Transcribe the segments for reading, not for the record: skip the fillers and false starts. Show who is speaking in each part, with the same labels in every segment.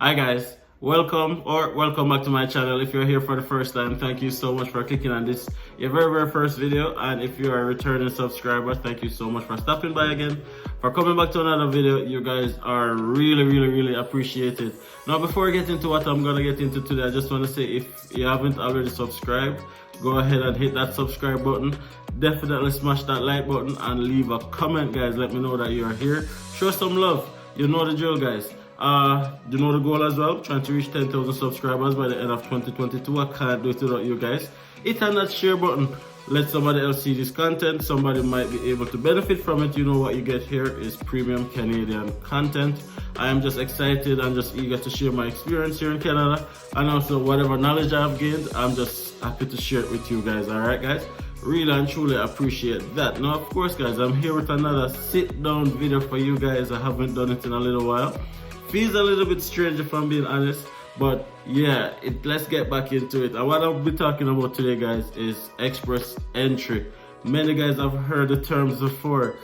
Speaker 1: Hi guys, welcome back to my channel. If you're here for the first time, thank you so much for clicking on this, your very first video. And if you are a returning subscriber, thank you so much for stopping by again, for coming back to another video. You guys are really appreciated. Now before we get into what I'm gonna get into today, I just want to say, if you haven't already subscribed, go ahead and hit that subscribe button. Definitely smash that like button and leave a comment, guys. Let me know that you are here. Show some love. You know the drill, guys. You know the goal as well, trying to reach 10,000 subscribers by the end of 2022. I can't do it without you guys. Hit on that share button. Let somebody else see this content. Somebody might be able to benefit from it. You know what you get here is premium Canadian content. I am just excited and just eager to share my experience here in Canada, and also whatever knowledge I've gained, I'm just happy to share it with you guys. Alright guys, really and truly appreciate that. Now of course guys, I'm here with another sit down video for you guys. I haven't done it in a little while. Feels a little bit strange if I'm being honest, but yeah, let's get back into it. And what I'll be talking about today guys is express entry. Many guys have heard the terms before: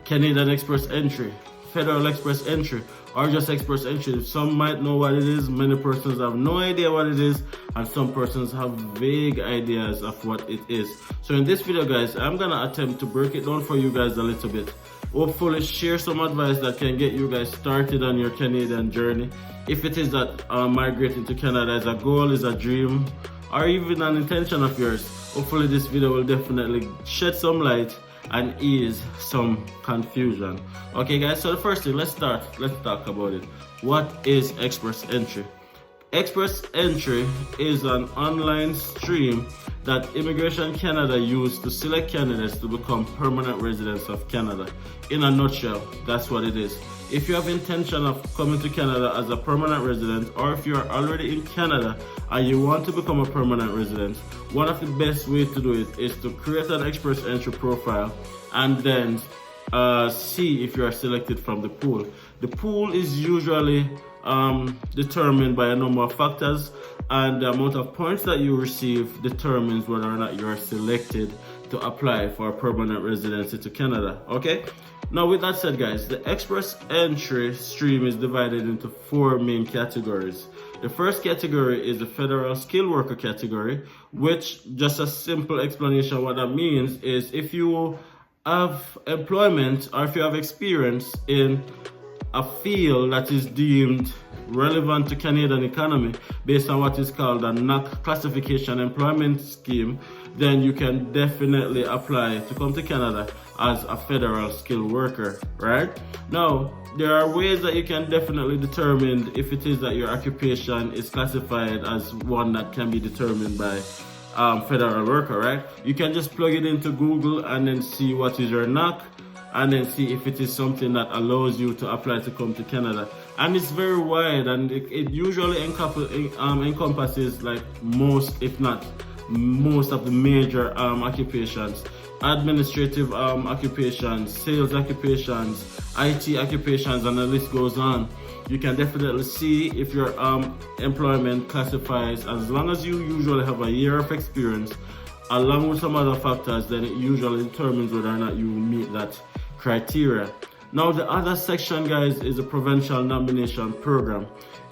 Speaker 1: Canadian express entry, federal express entry, or just express entry. Some might know what it is, many persons have no idea what it is, and some persons have vague ideas of what it is. So in this video guys, I'm gonna attempt to break it down for you guys a little bit. Hopefully share some advice that can get you guys started on your Canadian journey. If it is that migrating to Canada is a goal, is a dream, or even an intention of yours, hopefully this video will definitely shed some light and ease some confusion. Okay guys, so the first thing, let's talk about it. What is express entry? Express entry is an online stream that Immigration Canada used to select candidates to become permanent residents of Canada. In a nutshell, that's what it is. If you have intention of coming to Canada as a permanent resident, or if you are already in Canada and you want to become a permanent resident, one of the best ways to do it is to create an express entry profile and then see if you are selected from the pool. The pool is usually determined by a number of factors, and the amount of points that you receive determines whether or not you are selected to apply for a permanent residency to Canada. Okay, now with that said guys, the express entry stream is divided into four main categories. The first category is the federal skilled worker category, which, just a simple explanation of what that means, is if you have employment or if you have experience in a field that is deemed relevant to Canadian economy based on what is called a NAC classification employment scheme, then you can definitely apply to come to Canada as a federal skilled worker, right? Now, there are ways that you can definitely determine if it is that your occupation is classified as one that can be determined by federal worker, right? You can just plug it into Google and then see what is your NAC, and then see if it is something that allows you to apply to come to Canada. And it's very wide, and it usually encompasses like most, if not most, of the major occupations: administrative occupations, sales occupations, IT occupations, and the list goes on. You can definitely see if your employment classifies, as long as you usually have a year of experience, along with some other factors, then it usually determines whether or not you meet that criteria. Now the other section guys is the provincial nomination program.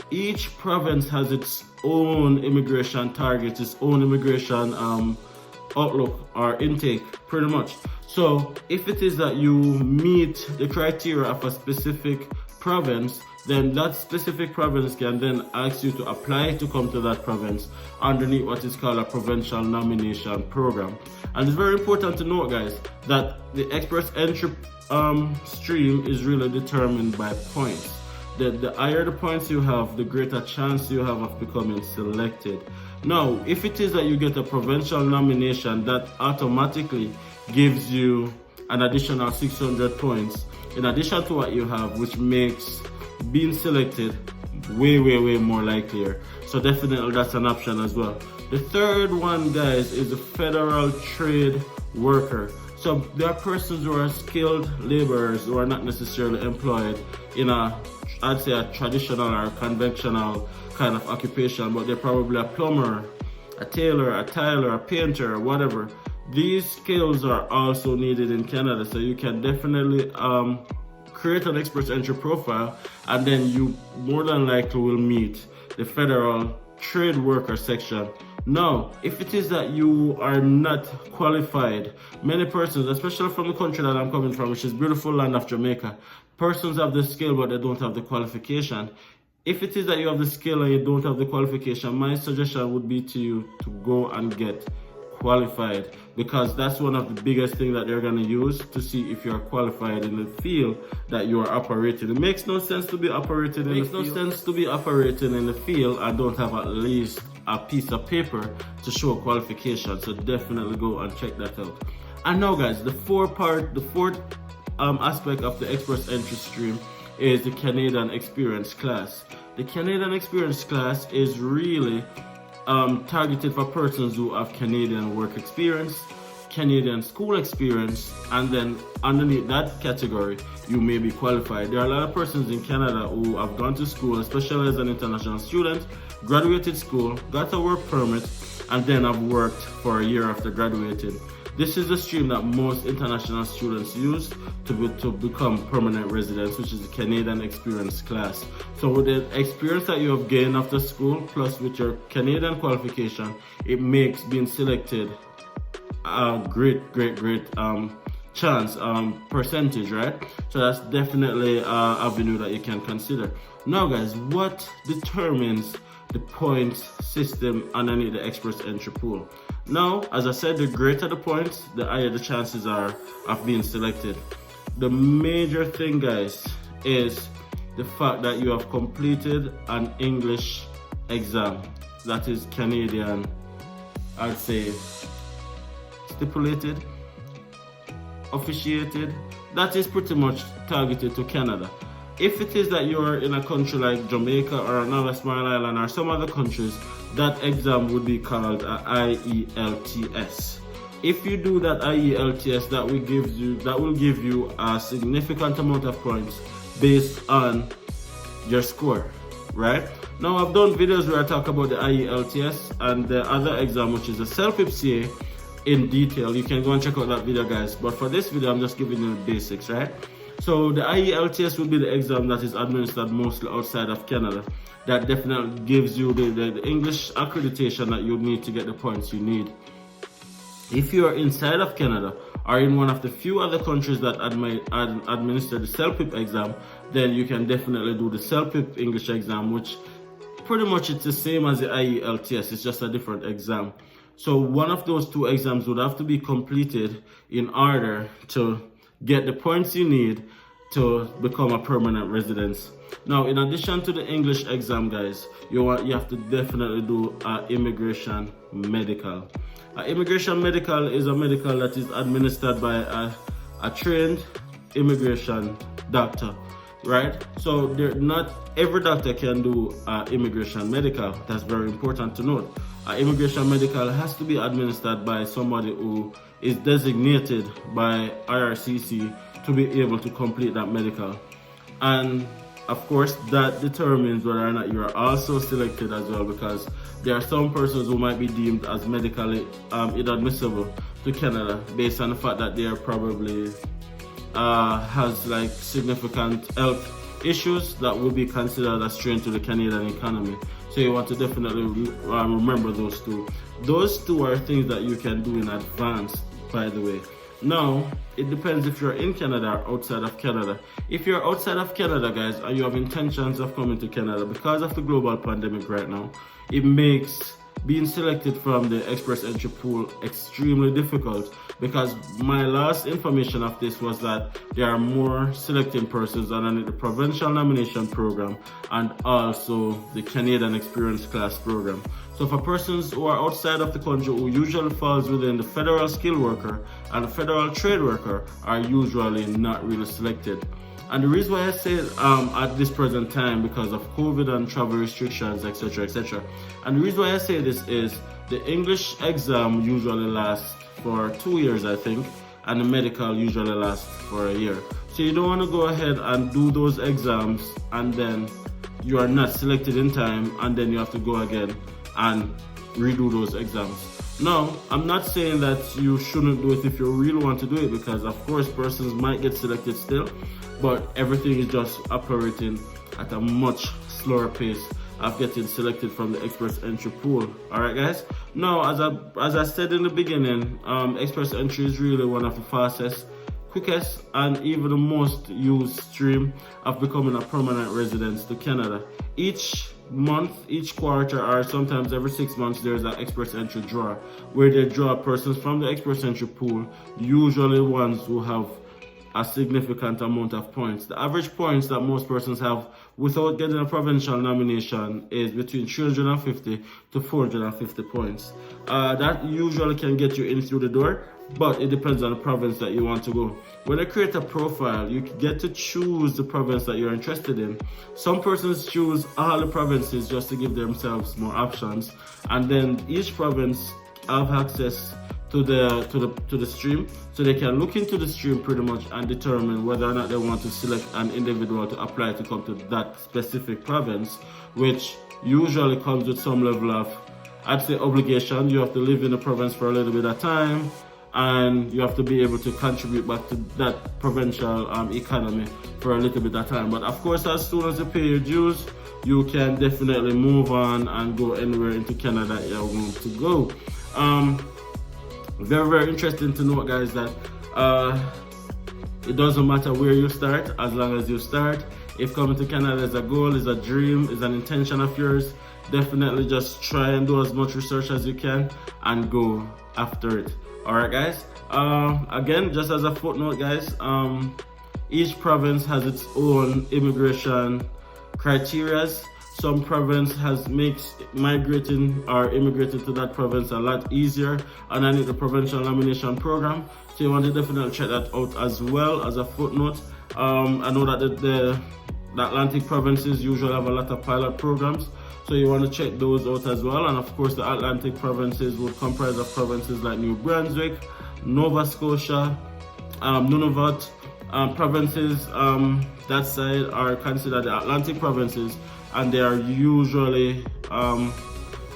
Speaker 1: Each province has its own immigration targets, its own immigration outlook or intake, pretty much. So if it is that you meet the criteria of a specific province, then that specific province can then ask you to apply to come to that province underneath what is called a provincial nomination program. And it's very important to note guys that the express entry stream is really determined by points. The higher the points you have, the greater chance you have of becoming selected. Now, if it is that you get a provincial nomination, that automatically gives you an additional 600 points in addition to what you have, which makes being selected way more likelier. So definitely that's an option as well. The third one guys is the federal trade worker. So there are persons who are skilled laborers who are not necessarily employed in I'd say a traditional or conventional kind of occupation, but they're probably a plumber, a tailor, a tiler, a painter, or whatever. These skills are also needed in Canada, so you can definitely create an express entry profile, and then you more than likely will meet the federal trade worker section. Now, if it is that you are not qualified, many persons, especially from the country that I'm coming from, which is beautiful land of Jamaica, persons have the skill but they don't have the qualification. If it is that you have the skill and you don't have the qualification, my suggestion would be to you to go and get qualified, because that's one of the biggest things that they're going to use to see if you're qualified in the field that you are operating. It makes no sense to be operating in the field and don't have at least a piece of paper to show qualification. So definitely go and check that out. And now guys, the fourth aspect of the express entry stream is the Canadian experience class. The Canadian experience class is really targeted for persons who have Canadian work experience, Canadian school experience, and then underneath that category you may be qualified. There are a lot of persons in Canada who have gone to school, especially as an international student, graduated school, got a work permit, and then have worked for a year after graduating. This is the stream that most international students use to become permanent residents, which is the Canadian experience class. So with the experience that you have gained after school, plus with your Canadian qualification, it makes being selected a great chance, percentage, right? So that's definitely an avenue that you can consider. Now guys, what determines the points system underneath the express entry pool? Now, as I said, the greater the points, the higher the chances are of being selected. The major thing, guys, is the fact that you have completed an English exam that is Canadian, I'd say, stipulated, officiated, that is pretty much targeted to Canada. If it is that you're in a country like Jamaica or another small island or some other countries, that exam would be called a Ielts. If you do that Ielts, that will give you a significant amount of points based on your score, right? Now I've done videos where I talk about the Ielts and the other exam, which is the self-IPCA, in detail. You can go and check out that video, guys, but for this video I'm just giving you the basics, right? So the Ielts will be the exam that is administered mostly outside of Canada. That definitely gives you the English accreditation that you need to get the points you need. If you are inside of Canada or in one of the few other countries that administer the self-IP exam, then you can definitely do the self-IP English exam, which pretty much it's the same as the Ielts. It's just a different exam. So one of those two exams would have to be completed in order to get the points you need to become a permanent resident. Now, in addition to the English exam, guys, you have to definitely do an immigration medical. An immigration medical is a medical that is administered by a trained immigration doctor, right? So not every doctor can do an immigration medical. That's very important to note. An immigration medical has to be administered by somebody who is designated by IRCC to be able to complete that medical. And of course, that determines whether or not you are also selected as well, because there are some persons who might be deemed as medically inadmissible to Canada based on the fact that they are probably has like significant health issues that will be considered a strain to the Canadian economy. So you want to definitely remember those two. Those two are things that you can do in advance, by the way. Now, it depends if you're in Canada or outside of Canada. If you're outside of Canada, guys, and you have intentions of coming to Canada, because of the global pandemic right now, it makes being selected from the express entry pool extremely difficult, because my last information of this was that there are more selecting persons under the Provincial nomination program and also the Canadian experience class program. So for persons who are outside of the country, who usually falls within the federal skilled worker and the federal trade worker, are usually not really selected. And the reason why I say at this present time, because of COVID and travel restrictions, etc., etc. And the reason why I say this is the English exam usually lasts for 2 years, I think, and the medical usually lasts for a year. So you don't want to go ahead and do those exams and then you are not selected in time, and then you have to go again and redo those exams. No, I'm not saying that you shouldn't do it if you really want to do it, because of course persons might get selected still, but everything is just operating at a much slower pace of getting selected from the express entry pool. All right, guys. Now, as I said in the beginning, express entry is really one of the fastest, quickest, and even the most used stream of becoming a permanent resident to Canada. Each month, each quarter, or sometimes every 6 months, there's an express entry draw where they draw persons from the express entry pool, usually ones who have a significant amount of points. The average points that most persons have without getting a provincial nomination is between 350 to 450 points. That usually can get you in through the door, but it depends on the province that you want to go. When you create a profile, you get to choose the province that you're interested in. Some persons choose all the provinces just to give themselves more options, and then each province have access to the stream, so they can look into the stream pretty much and determine whether or not they want to select an individual to apply to come to that specific province, which usually comes with some level of, I'd say, obligation. You have to live in the province for a little bit of time, and you have to be able to contribute back to that provincial economy for a little bit of time. But of course, as soon as you pay your dues, you can definitely move on and go anywhere into Canada you want to go. Very, very interesting to note, guys, that it doesn't matter where you start, as long as you start. If coming to Canada is a goal, is a dream, is an intention of yours, definitely just try and do as much research as you can and go after it. All right, guys. Again, just as a footnote, guys, each province has its own immigration criterias. Some province makes migrating or immigrating to that province a lot easier, and I need the provincial nomination program, so you want to definitely check that out as well as a footnote. I know that the Atlantic provinces usually have a lot of pilot programs, so you want to check those out as well. And of course, the Atlantic provinces would comprise of provinces like New Brunswick, Nova Scotia, Nunavut. Provinces that side are considered the Atlantic provinces, and they are usually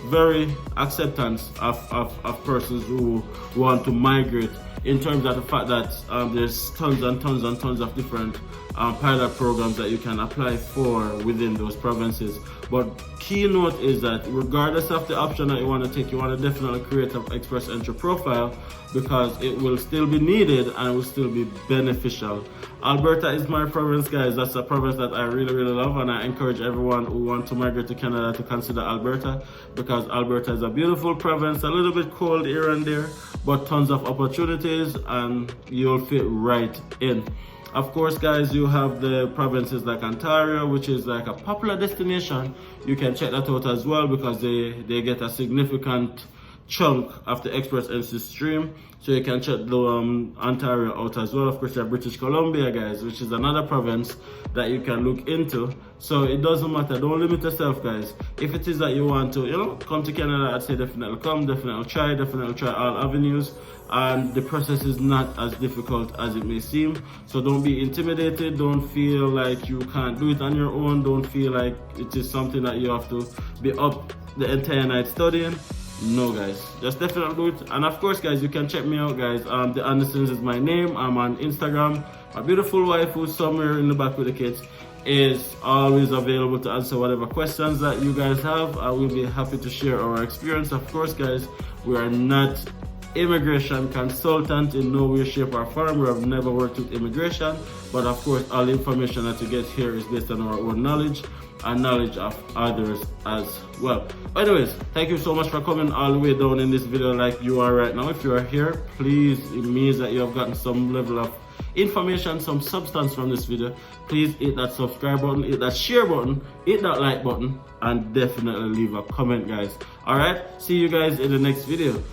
Speaker 1: very acceptance of persons who want to migrate, in terms of the fact that there's tons and tons and tons of different pilot programs that you can apply for within those provinces. But key note is that regardless of the option that you want to take, you want to definitely create an express entry profile, because it will still be needed and it will still be beneficial. Alberta is my province, guys. That's a province that I really, really love, and I encourage everyone who wants to migrate to Canada to consider Alberta, because Alberta is a beautiful province, a little bit cold here and there, but tons of opportunities, and you'll fit right in. Of course, guys, you have the provinces like Ontario, which is like a popular destination. You can check that out as well, because they get a significant chunk of the express entry stream, so you can check the Ontario out as well. Of course, you have British Columbia, guys, which is another province that you can look into. So it doesn't matter, don't limit yourself, guys. If it is that you want to, come to Canada, I'd say definitely come, definitely try all avenues, and the process is not as difficult as it may seem. So don't be intimidated, don't feel like you can't do it on your own, don't feel like it is something that you have to be up the entire night studying. No, guys, just definitely do it. And of course, guys, you can check me out, guys. DiAndersons is my name. I'm on Instagram. My beautiful wife, who's somewhere in the back with the kids, is always available to answer whatever questions that you guys have. I will be happy to share our experience. Of course, guys, we are not immigration consultant in no way, shape, or form. We have never worked with immigration, but of course, all the information that you get here is based on our own knowledge and knowledge of others as well. Anyways, thank you so much for coming all the way down in this video like you are right now. If you are here, please, it means that you have gotten some level of information, some substance from this video. Please hit that subscribe button, hit that share button, hit that like button, and definitely leave a comment, guys. All right, see you guys in the next video.